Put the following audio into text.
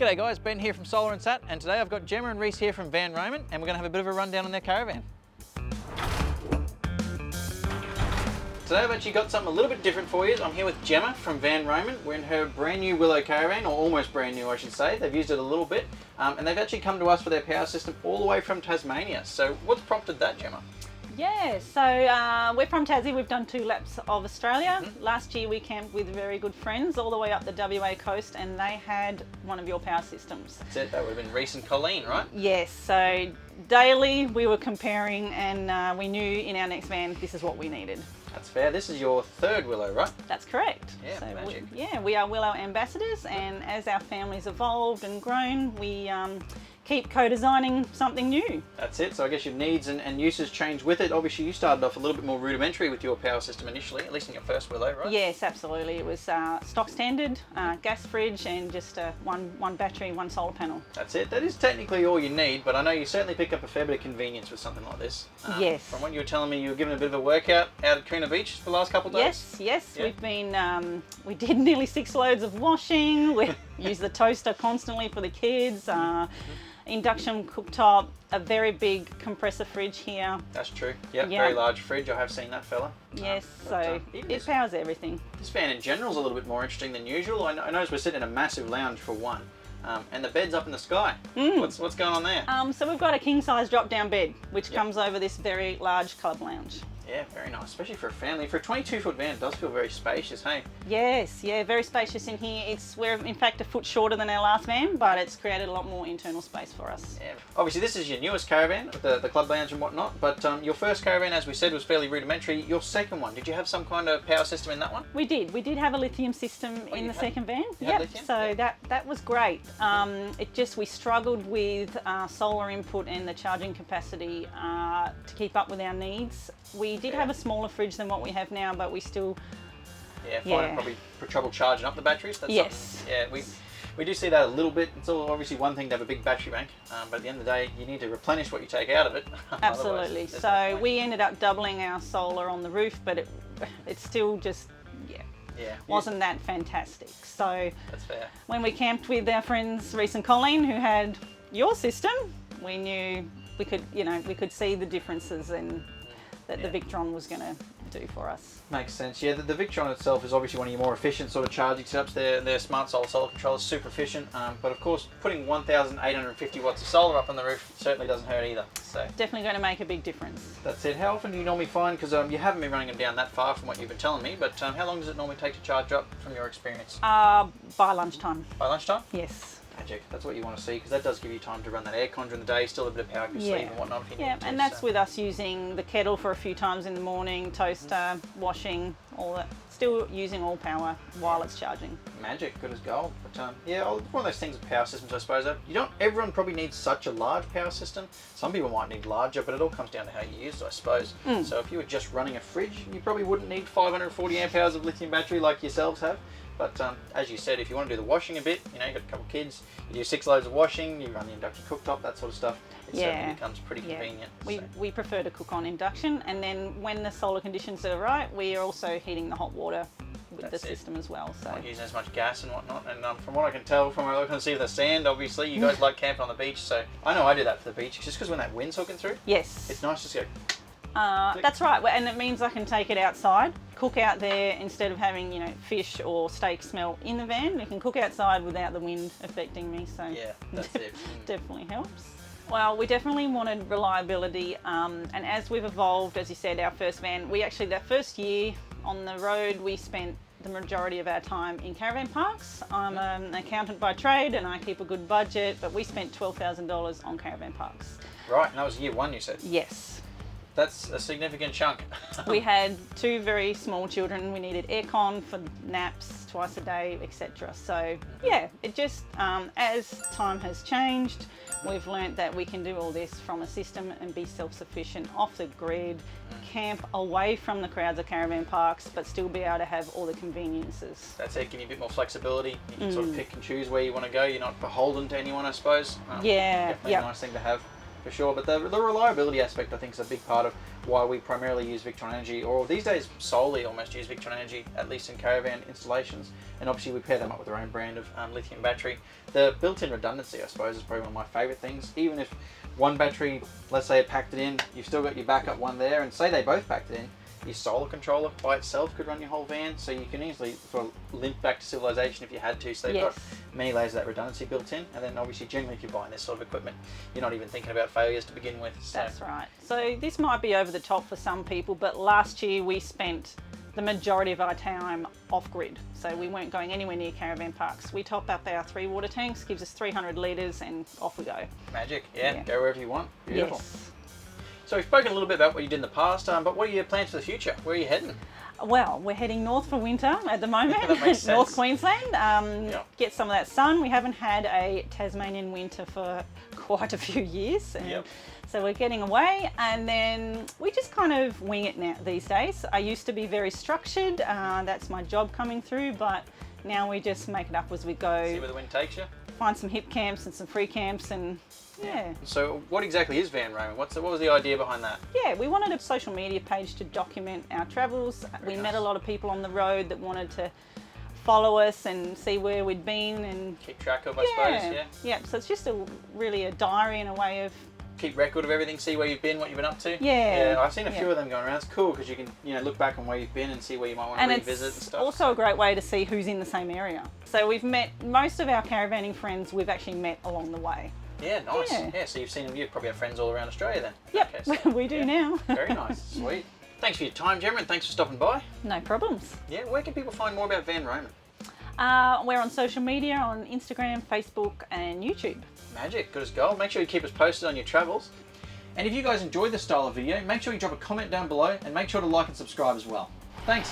G'day guys, Ben here from Solar N Sat, and today I've got Gemma and Reese here from Van Roman, and we're going to have a bit of a rundown on their caravan. Today I've actually got something a little bit different for you. I'm here with Gemma from Van Roman. We're in her brand new Willow caravan, or almost brand new I should say. They've used it a little bit, and they've actually come to us for their power system all the way from Tasmania. So what's prompted that, Gemma? Yeah, so we're from Tassie. We've done 2 laps of Australia. Last year we camped with very good friends all the way up the WA coast, and they had one of your power systems. That's it, that would have been Reese and Colleen, right? Yes, so daily we were comparing, and we knew in our next van this is what we needed. That's fair. This is your 3rd Willow, right? That's correct. Yeah, so magic. we are Willow ambassadors, and as our families evolved and grown, we keep co-designing something new. That's it. So I guess your needs and uses change with it. Obviously you started off a little bit more rudimentary with your power system initially, at least in your first Willow, right? Yes, absolutely. It was stock standard, gas fridge, and just one battery, 1 solar panel. That's it. That is technically all you need, but I know you certainly pick up a fair bit of convenience with something like this. Yes. From what you were telling me, you were giving a bit of a workout out at Coona Beach for the last couple of days? Yes. Yeah. We've been, we did nearly 6 loads of washing. We use the toaster constantly for the kids. Induction cooktop, a very big compressor fridge here. That's true. Yep, Yeah. very large fridge. I have seen that fella. Yes, Even it powers everything. This van in general is a little bit more interesting than usual. I notice we're sitting in a massive lounge for one, and the bed's up in the sky. What's going on there? So we've got a king-size drop-down bed, which comes over this very large club lounge. Yeah, very nice, especially for a family. For a 22-foot van, it does feel very spacious, hey? Yes, yeah, very spacious in here. We're in fact a foot shorter than our last van, but it's created a lot more internal space for us. Yeah. Obviously, this is your newest caravan, with the club lounge and whatnot, but your first caravan, as we said, was fairly rudimentary. Your second one, did you have some kind of power system in that one? We did have a lithium system in the second van. Had lithium? So Yeah. that was great. We struggled with solar input and the charging capacity to keep up with our needs. We did have a smaller fridge than what we have now, but we still... Find probably trouble charging up the batteries. That's Yes. something. Yeah, we do see that a little bit. It's all obviously one thing to have a big battery bank, but at the end of the day, you need to replenish what you take out of it. Absolutely. So we ended up doubling our solar on the roof, but it's still just, wasn't that fantastic. So that's fair. When we camped with our friends Reese and Colleen, who had your system, we knew we could see the differences and that the Victron was going to do for us. Makes sense. Yeah, the Victron itself is obviously one of your more efficient sort of charging setups. Their smart solar controller is super efficient, but of course putting 1,850 watts of solar up on the roof certainly doesn't hurt either. So definitely going to make a big difference. That's it. How often do you normally find, because you haven't been running them down that far from what you've been telling me, but how long does it normally take to charge up from your experience? By lunchtime. By lunchtime? Yes. Magic. That's what you want to see, because that does give you time to run that aircon during the day, still a bit of power up your sleeve and whatnot if you need to. And that's with us using the kettle for a few times in the morning, toaster, washing, all that. Still using all power while it's charging. Magic, good as gold. But one of those things with power systems, I suppose. Everyone probably needs such a large power system. Some people might need larger, but it all comes down to how you use it, I suppose. So if you were just running a fridge, you probably wouldn't need 540 amp hours of lithium battery like yourselves have. But as you said, if you want to do the washing a bit, you've got a couple of kids, you do 6 loads of washing, you run the induction cooktop, that sort of stuff, it certainly becomes pretty convenient. We prefer to cook on induction, and then when the solar conditions are right, we are also heating the hot water with the system as well. So not using as much gas and whatnot. And from what I can tell, from what I can see of the sand, obviously you guys like camping on the beach, so I know I do that for the beach, just because when that wind's hooking through, it's nice to go. That's right, and it means I can take it outside, cook out there instead of having fish or steak smell in the van. I can cook outside without the wind affecting me. So yeah, that's it. Definitely helps. Well, we definitely wanted reliability, and as we've evolved, as you said, our first van, that first year on the road, we spent the majority of our time in caravan parks. I'm an accountant by trade and I keep a good budget, but we spent $12,000 on caravan parks. Right, and that was year 1, you said? Yes. That's a significant chunk. We had 2 very small children. We needed aircon for naps twice a day, etc. So yeah, it just, as time has changed, we've learnt that we can do all this from a system and be self-sufficient, off the grid, camp away from the crowds of caravan parks, but still be able to have all the conveniences. That's it, give you a bit more flexibility. You can sort of pick and choose where you want to go. You're not beholden to anyone, I suppose. Definitely a nice thing to have. For sure, but the reliability aspect I think is a big part of why we primarily use Victron energy, or these days solely almost use Victron energy, at least in caravan installations. And obviously we pair them up with our own brand of lithium battery. The built-in redundancy, I suppose, is probably one of my favourite things. Even if one battery, let's say it packed it in, you've still got your backup one there, and say they both packed it in, your solar controller by itself could run your whole van, so you can easily sort of limp back to civilization if you had to. So they've got many layers of that redundancy built in, and then obviously generally if you're buying this sort of equipment, you're not even thinking about failures to begin with. So. That's right. So this might be over the top for some people, but last year we spent the majority of our time off-grid. So we weren't going anywhere near caravan parks. We top up our 3 water tanks, gives us 300 litres, and off we go. Magic, yeah. Go wherever you want. Beautiful. Yes. So we've spoken a little bit about what you did in the past, but what are your plans for the future? Where are you heading? Well, we're heading north for winter at the moment, That makes sense. North Queensland, get some of that sun. We haven't had a Tasmanian winter for quite a few years, and so we're getting away, and then we just kind of wing it now these days. I used to be very structured, that's my job coming through, but now we just make it up as we go. See where the wind takes you? Find some hip camps and some free camps, and So what exactly is van roaming? What was the idea behind that? Yeah, we wanted a social media page to document our travels. We met a lot of people on the road that wanted to follow us and see where we'd been and keep track of, I suppose. Yeah, so it's just really a diary and a way of keep record of everything, see where you've been, what you've been up to. Yeah, I've seen a few of them going around. It's cool because you can look back on where you've been and see where you might want to revisit and stuff. And it's also a great way to see who's in the same area. So we've met most of our caravanning friends. We've actually met along the way. Yeah, nice. Yeah, so you probably have friends all around Australia then. Yep, Okay, so, we do now. Very nice, sweet. Thanks for your time, Gemma, and thanks for stopping by. No problems. Yeah, where can people find more about van roaming? We're on social media, on Instagram, Facebook, and YouTube. Magic, good as gold. Make sure you keep us posted on your travels. And if you guys enjoyed this style of video, make sure you drop a comment down below and make sure to like and subscribe as well. Thanks.